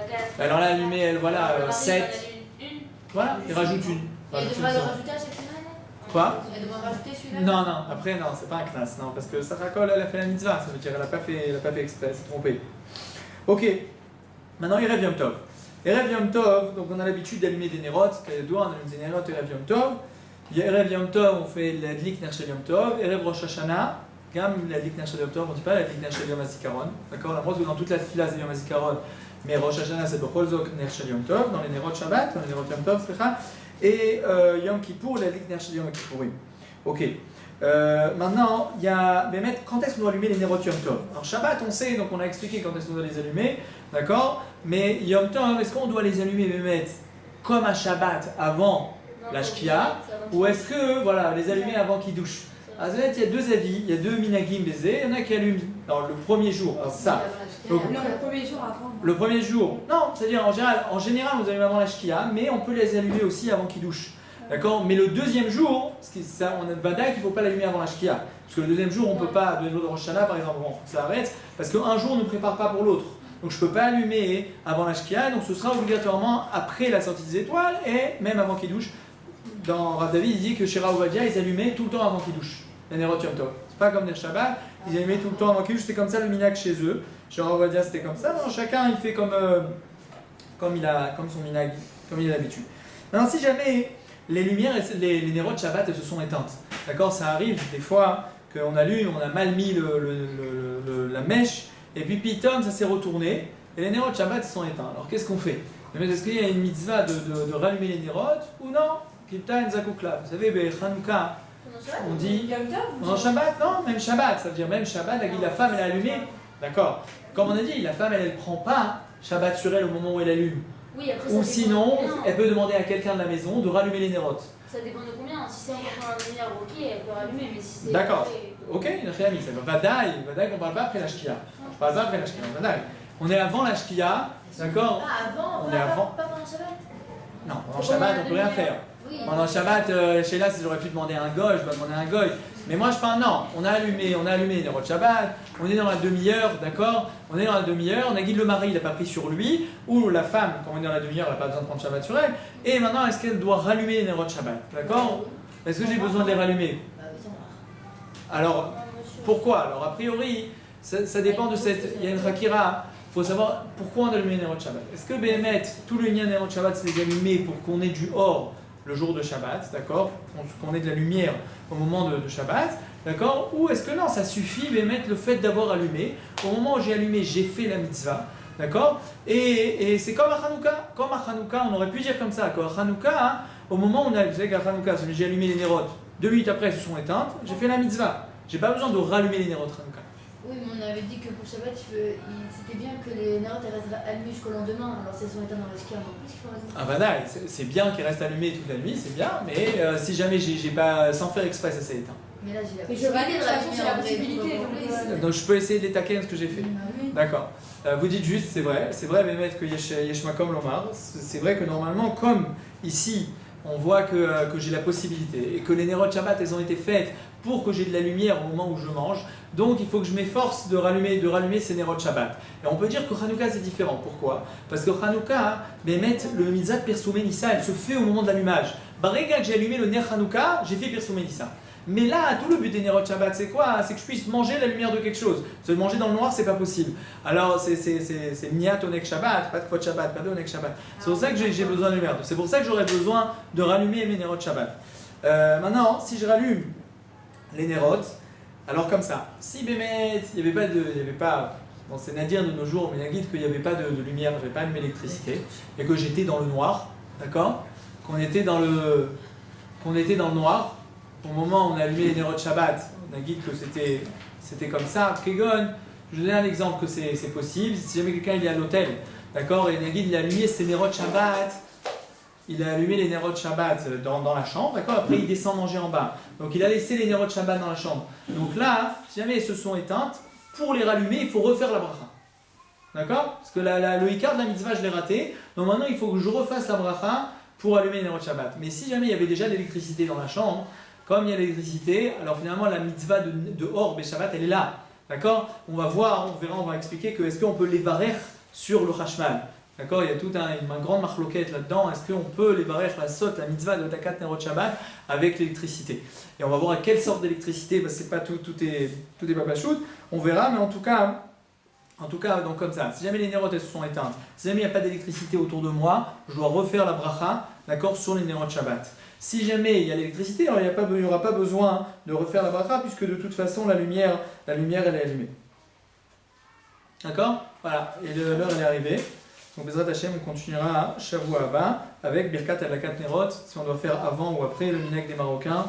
4. Alors là, allumée, elle, voilà, 7. Voilà, il rajoute une. Elle devra le rajouter à chaque semaine? Quoi? Elle devra rajouter celui-là? Non, après, non, c'est pas un knas, non, parce que Sarah-Kol, elle a fait la mitzvah, ça veut dire elle n'a pas fait exprès, elle s'est trompée. Ok, maintenant Erev Yom Tov. Erev Yom Tov, donc on a l'habitude d'allumer des nérots, on allume des nérots Erev Yom Tov. Erev Yom Tov, on fait la Dlik Ner Shel Yom Tov. Erev Rosh Hashanah, Gam la Dlik Ner Shel Yom Tov, on ne dit pas la Dlik Ner Shel Yom HaZikaron, d'accord? La preuve que dans toute la fila c'est Yom HaZikaron. Mais Rosh Hashanah c'est Bechol Zot Ner Shel Yom Tov, dans les Nerot Shabbat, dans les Nerot Yom Tov, et Yom Kippour, la Lik Ner Shel Yom Kippourim. Ok. Maintenant, il y a. Quand est-ce qu'on doit allumer les Nerot Yom Tov? Alors Shabbat, on sait, donc on a expliqué quand est-ce qu'on doit les allumer, d'accord? Mais Yom Tov, est-ce qu'on doit les allumer, comme à Shabbat, avant la Shkia, ou est-ce que, voilà, les allumer avant qu'ils douchent? Alors, il y a deux avis, il y a deux minagim baisés, il y en a qui allument alors, le premier jour, alors ça. Donc, Non, le premier jour avant. le premier jour, non, c'est-à-dire en général on les allume avant la Shkia, mais on peut les allumer aussi avant qu'ils douchent. D'accord? Mais le deuxième jour, on a Vada qu'il ne faut pas l'allumer avant la Shkia. Parce que le deuxième jour, on ne peut pas, le deuxième jour de Rosh Hashanah par exemple, ça arrête, parce qu'un jour ne prépare pas pour l'autre. Donc je ne peux pas allumer avant la Shkia, donc ce sera obligatoirement après la sortie des étoiles et même avant qu'ils douchent. Dans Rav David, il dit que chez Rav Ovadia, ils allumaient tout le temps avant qu'ils douchent. Les Nerot Yom Tov. C'est pas comme des Shabbat, ils allumaient tout le temps avant qu'ils douchent, c'était comme ça le minag chez eux. Chez Rav Ovadia, c'était comme ça. Non, chacun il fait comme son minag, comme il a l'habitude. Maintenant, si jamais les lumières, les nérodes Shabbat, elles se sont éteintes, d'accord, ça arrive des fois qu'on allume, on a mal mis la mèche, et puis piton, ça s'est retourné, et les nérodes Shabbat sont éteints. Alors qu'est-ce qu'on fait? Est-ce qu'il y a une mitzvah de rallumer les nérodes ou non? Kipta en zakukla. Vous savez, Hanouka, on dit. En Shabbat, non, même Shabbat, ça veut dire même Shabbat, la femme elle est allumée. D'accord. Comme on a dit, la femme elle ne prend pas Shabbat sur elle au moment où elle allume. Oui, après, Ou sinon, elle peut demander à quelqu'un de la maison de rallumer les nérodes. Ça dépend de combien. Si c'est encore un lumière, ok, elle peut rallumer, mais si c'est. D'accord. Ok, une réami, ça va. Vadaï, on ne parle pas après la shkia. On ne parle pas après la shkia. Vadaï. On est avant la shkia, d'accord? Ah, avant, On est avant. pas pendant Shabbat. Non, pendant Shabbat, on ne peut rien faire. Oui. Pendant Shabbat, chez là, si j'aurais pu demander à un goy, je vais demander à un goy. Mais moi, je parle, non, on a allumé les nérodes Shabbat, on est dans la demi-heure, d'accord? On est dans la demi-heure, on a dit le mari, il n'a pas pris sur lui, ou la femme, quand on est dans la demi-heure, elle n'a pas besoin de prendre Shabbat sur elle. Et maintenant, est-ce qu'elle doit rallumer les nérodes Shabbat, d'accord? Est-ce que j'ai besoin de les rallumer? Bah oui, ça marche. Alors, pourquoi? Alors, a priori, ça dépend de cette. Il y a une Hakira. Il faut savoir pourquoi on allume les nérodes Shabbat. Est-ce que Béhémet, tout le lien des nérodes Shabbat, c'est les allumer pour qu'on ait du or le jour de Shabbat, d'accord? Qu'on ait de la lumière au moment de Shabbat, d'accord? Ou est-ce que non, ça suffit, Béhémet, le fait d'avoir allumé? Au moment où j'ai allumé, j'ai fait la mitzvah, d'accord? Et c'est comme à Hanouka. Comme à Hanouka, on aurait pu dire comme ça. Comme à Hanouka, hein, au moment où on a, vous savez qu'à Hanouka, j'ai allumé les nérodes, 2 minutes après, elles se sont éteintes, j'ai fait la mitzvah. J'ai pas besoin de rallumer les nérodes Hanouka. Oui, mais on avait dit que pour Shabbat, c'était bien que les nérodes restent allumées jusqu'au lendemain. Alors, si elles sont éteintes dans le ski, alors qu'est-ce qu'il faut rajouter? Ah bah là, c'est bien qu'elles restent allumées toute la nuit, c'est bien, mais si jamais j'ai pas, sans faire exprès, ça s'est éteint. Mais là, j'ai la Mais je valide, de toute façon, c'est la possibilité. Donc je peux essayer de les taquer ce que j'ai fait. D'accord. Vous dites juste, c'est vrai, mais mettre que Yeshmakom Lomar, c'est vrai que normalement, comme ici, on voit que j'ai la possibilité et que les nérodes Shabbat, elles ont été faites pour que j'ai de la lumière au moment où je mange, donc il faut que je m'efforce de rallumer ces nérodes Shabbat. Et on peut dire que Hanouka c'est différent. Pourquoi? Parce que Hanouka, le mitzvah de Pirsumei Nissa, elle se fait au moment de l'allumage. Barega que j'ai allumé le ner Hanouka, j'ai fait Pirsumei Nissa. Mais là, tout le but des nérodes Shabbat, c'est quoi? C'est que je puisse manger la lumière de quelque chose. Se manger dans le noir, c'est pas possible. Alors, c'est Miyat Onek Shabbat, pas de Kvot Shabbat, pas de Onek Shabbat. C'est pour ça que j'ai besoin de lumière. C'est pour ça que j'aurais besoin de rallumer mes nérodes Shabbat. Maintenant, si je rallume les nérodes, alors comme ça, si Bémet, il n'y avait pas, bon, c'est Nadir de nos jours, mais il y a guide qu'il n'y avait pas de lumière, il n'y avait pas d'électricité, et que j'étais dans le noir, d'accord? Qu'on était dans le noir. Au moment où on a allumé les nérodes Shabbat, on a dit que c'était comme ça. Kegon, je vous donne un exemple que c'est possible. Si jamais quelqu'un il est à l'hôtel, d'accord, et Nagid il a allumé ses nérodes Shabbat, il a allumé les nérodes Shabbat dans la chambre, d'accord, après il descend manger en bas. Donc il a laissé les nérodes Shabbat dans la chambre. Donc là, si jamais elles se sont éteintes, pour les rallumer, il faut refaire la bracha. D'accord? Parce que le Icar de la mitzvah, je l'ai raté. Donc maintenant, il faut que je refasse la bracha pour allumer les nérodes Shabbat. Mais si jamais il y avait déjà de l'électricité dans la chambre, comme il y a l'électricité, alors finalement la mitzvah de Or et Shabbat, elle est là. D'accord? On va voir, on verra, on va expliquer que est-ce qu'on peut les varer sur le Hashmal. D'accord? Il y a toute une grande marloquette là-dedans. Est-ce qu'on peut les varer la sot, la mitzvah de Takat Nerot Shabbat avec l'électricité? Et on va voir à quelle sorte d'électricité, parce que c'est pas tout est pas pachout. On verra, mais en tout cas, donc comme ça. Si jamais les nérotes elles se sont éteintes, si jamais il n'y a pas d'électricité autour de moi, je dois refaire la bracha, d'accord, sur les nérotes Shabbat. Si jamais il y a l'électricité, alors il n'y aura pas besoin de refaire la bracha, puisque de toute façon la lumière elle est allumée. D'accord? Voilà, et l'heure elle est arrivée. Donc Bezrat Hashem, on continuera à Shavua Haba avec Birkat Adlakat Nerot, si on doit faire avant ou après le minhag des Marocains.